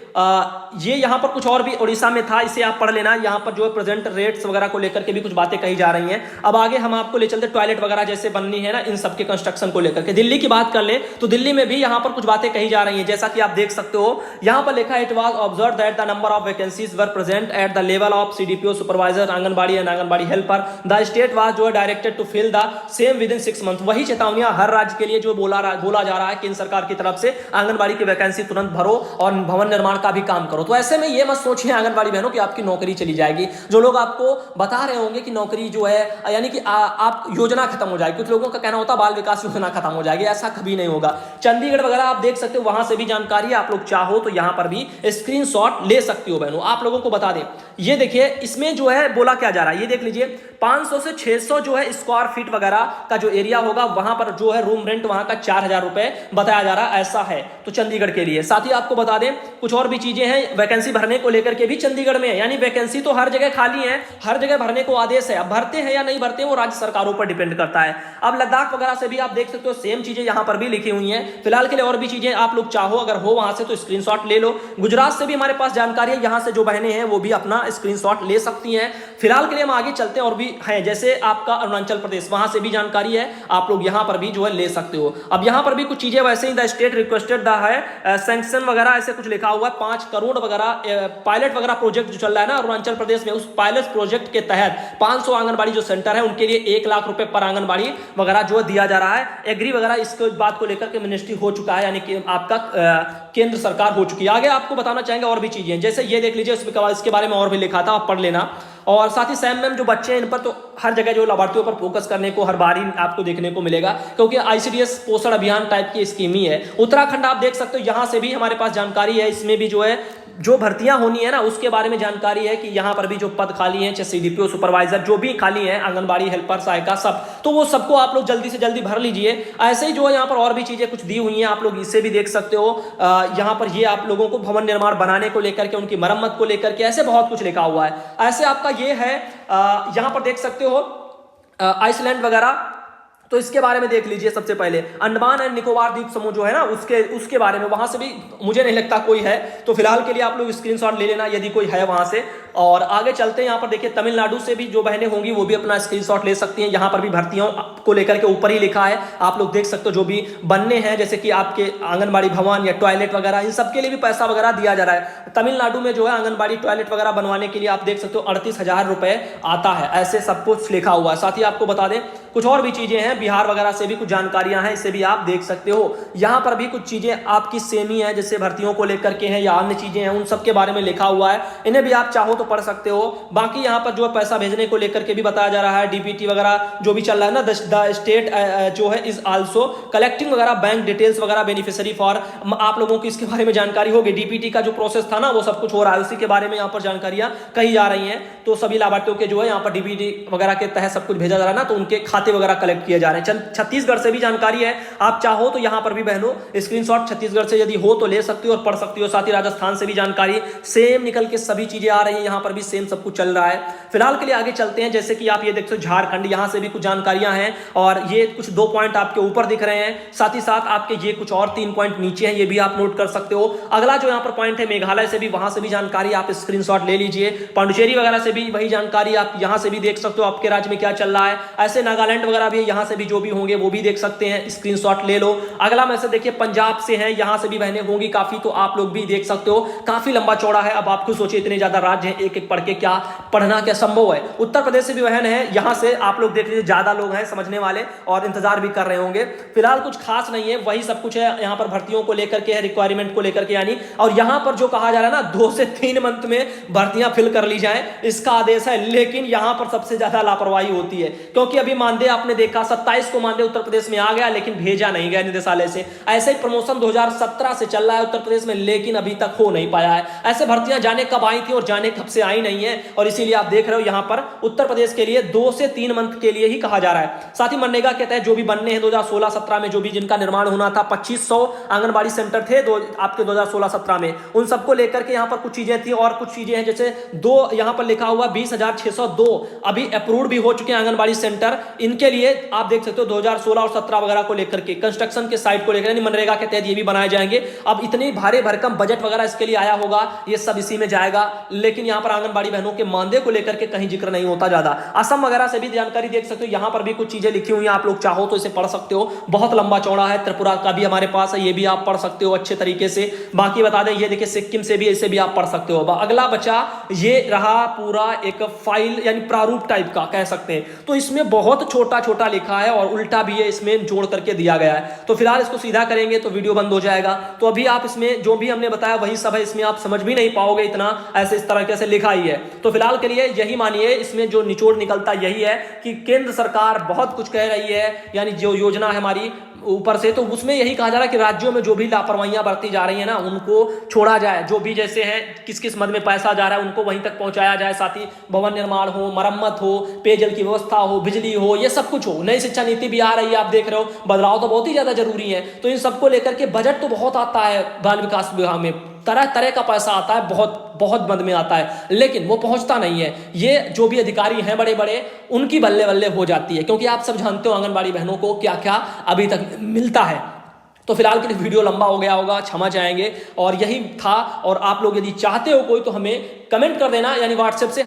ये यहां पर कुछ और भी उड़ीसा में था, इसे आप पढ़ लेना। यहां पर जो है प्रेजेंट रेट्स वगैरह को लेकर के भी कुछ बातें कही जा रही हैं। अब आगे हम आपको ले चलते टॉयलेट वगैरह जैसे बननी है ना, इन सब के कंस्ट्रक्शन को लेकर के। दिल्ली की बात कर ले तो दिल्ली में भी यहां पर कुछ बातें कही जा रही हैं, जैसा कि आप देख सकते हो। यहां पर लिखा है it was observe that the number of vacancies were present at the level of CDPO supervisor anganwadi and anganwadi helper. The state was जो है directed to fill the same within 6 month. वही चेतावनियां हर राज्य के लिए जो बोला जा रहा है केंद्र सरकार की तरफ से, आंगनबाड़ी की वैकेंसी तुरंत भरो और भवन निर्माण का भी काम करो। तो ऐसे में ये मत सोचिए आंगनबाड़ी बहनों कि आपकी नौकरी चली जाएगी। जो लोग आपको बता रहे होंगे कि नौकरी जो है यानी कि आप योजना खत्म हो जाएगी, कुछ लोगों का कहना होता है बाल विकास योजना खत्म हो जाएगी, ऐसा कभी नहीं होगा। चंडीगढ़ वगैरह आप देख सकते हो, वहां से भी जानकारी आप लोग चाहो तो यहां पर भी स्क्रीनशॉट ले सकते हो बहनों। आप लोगों को बता दें, ये देखिए इसमें जो है बोला क्या जा रहा है, ये देख लीजिए 500 से 600 जो है स्क्वायर फीट वगैरह का जो एरिया होगा, वहां पर जो है रूम रेंट वहां का 4000 रुपए बताया जा रहा है, ऐसा है तो चंडीगढ़ के लिए। साथ ही आपको बता दें कुछ और भी चीजें हैं वैकेंसी भरने को लेकर के भी चंडीगढ़ में है, यानी वैकेंसी तो हर जगह खाली है, हर जगह भरने को आदेश है। अब भरते हैं या नहीं भरते हैं वो राज्य सरकारों पर डिपेंड करता है। अब लद्दाख वगैरह से भी आप देख सकते हो, सेम चीजें यहां पर भी लिखी हुई हैं। फिलहाल के लिए और भी चीजें आप लोग चाहो अगर हो वहां से तो स्क्रीनशॉट ले लो। गुजरात से भी हमारे पास जानकारी है, यहां से जो बहनें हैं वो भी अपना स्क्रीनशॉट ले सकती हैं। फिलहाल के लिए हम आगे चलते हैं, और भी है जैसे आपका अरुणाचल प्रदेश, वहां से भी जानकारी है, आप लोग यहां पर भी जो है ले सकते हो। अब यहां पर भी कुछ चीजें वैसे ही द स्टेट रिक्वेस्टेड द है सैंक्शन वगैरह ऐसे कुछ लिखा हुआ है। 5 करोड़ वगैरह पायलट वगैरह प्रोजेक्ट जो चल रहा है ना अरुणाचल प्रदेश में, उस पायलट प्रोजेक्ट के तहत 500 आंगनबाड़ी जो सेंटर है उनके लिए 1 लाख रुपए पर आंगनबाड़ी वगैरह जो दिया जा रहा है। एग्री वगैरह इस बात को लेकर के मिनिस्ट्री हो चुका है, यानी कि आपका केंद्र सरकार हो चुकी है। आगे आपको बताना चाहेंगे और भी चीजें, जैसे ये देख लीजिए, इसके बारे में और भी लिखा था, आप पढ़ लेना। और साथ ही सैम मैम जो बच्चे हैं इन पर तो हर जगह जो लाभार्थियों पर फोकस करने को हर बार ही आपको देखने को मिलेगा, क्योंकि आईसीडीएस पोषण अभियान टाइप की स्कीम ही है। उत्तराखंड आप देख सकते हो, यहां से भी हमारे पास जानकारी है, इसमें भी जो है जो भर्तियां होनी है ना उसके बारे में जानकारी है कि यहां पर भी जो पद खाली हैं, चाहे सीडीपीओ सुपरवाइजर जो भी खाली हैं, आंगनबाड़ी हेल्पर सहायिका सब, तो वो सबको आप लोग जल्दी से जल्दी भर लीजिए। ऐसे ही जो है यहाँ पर और भी चीजें कुछ दी हुई हैं, आप लोग इसे भी देख सकते हो। यहाँ पर ये आप लोगों को भवन निर्माण बनाने को लेकर के, उनकी मरम्मत को लेकर के ऐसे बहुत कुछ लिखा हुआ है। ऐसे आपका ये है, यहाँ पर देख सकते हो आइसलैंड वगैरह, तो इसके बारे में देख लीजिए। सबसे पहले अंडमान एंड निकोबार द्वीप समूह जो है ना उसके बारे में, वहां से भी मुझे नहीं लगता कोई है, तो फिलहाल के लिए आप लोग स्क्रीनशॉट ले लेना यदि कोई है वहां से। और आगे चलते हैं, यहाँ पर देखिए तमिलनाडु से भी जो बहनें होंगी वो भी अपना स्क्रीनशॉट ले सकती हैं। यहाँ पर भी भर्तियों को लेकर के ऊपर ही लिखा है, आप लोग देख सकते हो जो भी बनने हैं, जैसे कि आपके आंगनबाड़ी भवन या टॉयलेट वगैरह, इन सब के लिए भी पैसा वगैरह दिया जा रहा है। तमिलनाडु में जो है आंगनबाड़ी टॉयलेट वगैरह बनवाने के लिए आप देख सकते हो 38,000 रुपए आता है, ऐसे सब कुछ लिखा हुआ है। साथ ही आपको बता दें कुछ और भी चीजें हैं, बिहार वगैरह से भी कुछ जानकारियां हैं, इसे भी आप देख सकते हो। यहां पर भी कुछ चीजें आपकी सेम ही है, जैसे भर्तियों को लेकर के हैं या अन्य चीजें हैं, उन सब के बारे में लिखा हुआ है, इन्हें भी आप चाहो तो पढ़ सकते हो। बाकी यहां पर जो है पैसा भेजने को लेकर के भी बताया जा रहा है, डीपीटी वगैरह जो भी चल रहा है ना, द स्टेट जो है इज आल्सो कलेक्टिंग वगैरह बैंक डिटेल्स वगैरह बेनिफिशियरी फॉर, आप लोगों को इसके बारे में जानकारी होगी। डीपीटी का जो प्रोसेस था ना वो सब कुछ हो रहा है, उसी के बारे में यहाँ पर जानकारियां कही जा रही हैं। तो सभी लाभार्थियों के जो है यहाँ पर डीपीटी वगैरह के तहत सब कुछ भेजा जा रहा है ना, तो उनके खाते वगैरह कलेक्ट किए जा रहे हैं। छत्तीसगढ़ से भी जानकारी है, आप चाहो तो यहां पर भी बहनों स्क्रीनशॉट छत्तीसगढ़ से यदि हो तो ले सकती हो और पढ़ सकती हो। साथ ही राजस्थान से भी जानकारी सेम निकल के सभी चीजें आ रही है। यहाँ पर भी सेम सब कुछ चल रहा है। फिलहाल के लिए आगे चलते हैं। जैसे कि आप ये देख सकते हो झारखंड, यहाँ से भी कुछ जानकारियां हैं और ये कुछ 2 पॉइंट आपके ऊपर दिख रहे हैं, साथ ही साथ आपके ये कुछ और 3 पॉइंट नीचे हैं, ये भी आप नोट कर सकते हो। अगला जो यहाँ पर पॉइंट है मेघालय से भी, वहां से भी जानकारी आप स्क्रीनशॉट ले लीजिए। पांडुचेरी वगैरह से भी वही जानकारी आप यहाँ से भी देख सकते हो, आपके राज्य में क्या चल रहा है। ऐसे नागालैंड वगैरह भी यहाँ से भी जो भी होंगे वो भी देख सकते हैं, स्क्रीनशॉट ले लो। अगला मैसेज देखिए पंजाब से है, यहाँ से भी बहनें होंगी काफी, तो आप लोग भी देख सकते हो, काफी लंबा चौड़ा है। अब आप खुद सोचिए इतने ज्यादा राज्य हैं, एक एक पढ़ के क्या पढ़ना क्या संभव है। उत्तर प्रदेश से भी बहन है, यहां से आप लोग देख लीजिए, ज्यादा लोग हैं समझने वाले और इंतजार भी कर रहे होंगे। फिलहाल कुछ खास नहीं है, वही सब कुछ है यहाँ पर भर्तियों को लेकर के है, रिक्वायरमेंट को लेकर के यानी। और यहां पर जो कहा जा रहा है ना 2 से 3 मंथ में भर्तियां फिल कर ली जाए, इसका आदेश है। लेकिन यहां पर सबसे ज्यादा लापरवाही होती है, क्योंकि अभी मानदेय आपने देखा 27 को मानदेय उत्तर प्रदेश में आ गया, लेकिन भेजा नहीं गया निदेशालय से। ऐसे ही प्रमोशन 2017 से चल रहा है उत्तर प्रदेश में, लेकिन अभी तक हो नहीं पाया है। ऐसे भर्तियां जाने कब आई थी और जाने कब से आई नहीं है, और इसीलिए आप देख रहे हो यहां पर उत्तर प्रदेश के लिए 2 से 3 मंथ के लिए ही कहा जा रहा है। साथ ही मनरेगा के तहत जो भी बनने हैं 2016-17 में, जो भी जिनका निर्माण होना था, 2500 आंगनबाड़ी सेंटर थे आपके 2016-17 में, उन सबको लेकर के यहां पर कुछ चीजें थी और कुछ चीजें हैं। जैसे 2 यहां पर लिखा हुआ 20,602 अभी अप्रूव्ड भी हो चुके हैं आंगनबाड़ी सेंटर। इनके लिए आप देख सकते हो 2016 और 17 वगैरह को लेकर के कंस्ट्रक्शन के साइट को लेकर मनरेगा के तहत ये भी बनाए जाएंगे। अब इतनी भारी भरकम बजट वगैरह इसके लिए आया होगा, ये सब इसी में जाएगा। लेकिन यहां पर आंगनबाड़ी बहनों के मानदेय को लेकर के कहीं जिक्र नहीं होता ज्यादा। असम वगैरह से भी जानकारी देख सकते हो, यहां पर भी कुछ चीजें लिखी हुई हैं, आप लोग चाहो तो इसे पढ़ सकते हो, बहुत लंबा चौड़ा है। त्रिपुरा का भी हमारे पास है, ये भी आप पढ़ सकते हो अच्छे तरीके से। बाकी बता दें, ये देखिए सिक्किम से भी, इसे भी आप पढ़ सकते हो। अगला बचा ये रहा पूरा एक फाइल यानी प्रारूप टाइप का कह सकते हैं, तो इसमें बहुत छोटा छोटा लिखा है और उल्टा भी है, इसमें जोड़ करके दिया गया है। तो फिलहाल इसको सीधा करेंगे तो वीडियो बंद हो जाएगा। तो अभी आप इसमें जो भी हमने बताया वही सब है, इसमें आप समझ भी नहीं पाओगे, इतना ऐसे इस तरह से लिखा ही है। तो फिलहाल के लिए यही मानिए, इसमें जो निचोड़ निकलता यही है कि केंद्र सरकार बहुत कुछ कह रही है, यानी जो योजना है हमारी ऊपर से, तो उसमें यही कहा जा रहा है कि राज्यों में जो भी लापरवाहियां बरती जा रही है ना, उनको छोड़ा जाए। जो भी जैसे हैं किस किस मद में पैसा जा रहा है उनको वहीं तक पहुंचाया जाए। साथ ही भवन निर्माण हो, मरम्मत हो, पेयजल की व्यवस्था हो, बिजली हो, ये सब कुछ हो। नई शिक्षा नीति भी आ रही है, आप देख रहे हो, बदलाव तो बहुत ही ज्यादा जरूरी है। तो इन सबको लेकर के बजट तो बहुत आता है बाल विकास विभाग में, तरह तरह का पैसा आता है, बहुत बहुत मद में आता है, लेकिन वो पहुंचता नहीं है। ये जो भी अधिकारी हैं बड़े बड़े, उनकी बल्ले बल्ले हो जाती है, क्योंकि आप सब जानते हो आंगनबाड़ी बहनों को क्या क्या अभी तक मिलता है। तो फिलहाल के लिए वीडियो लंबा हो गया होगा, क्षमा चाहेंगे। और यही था, और आप लोग यदि चाहते हो कोई तो हमें कमेंट कर देना, यानी व्हाट्सएप से।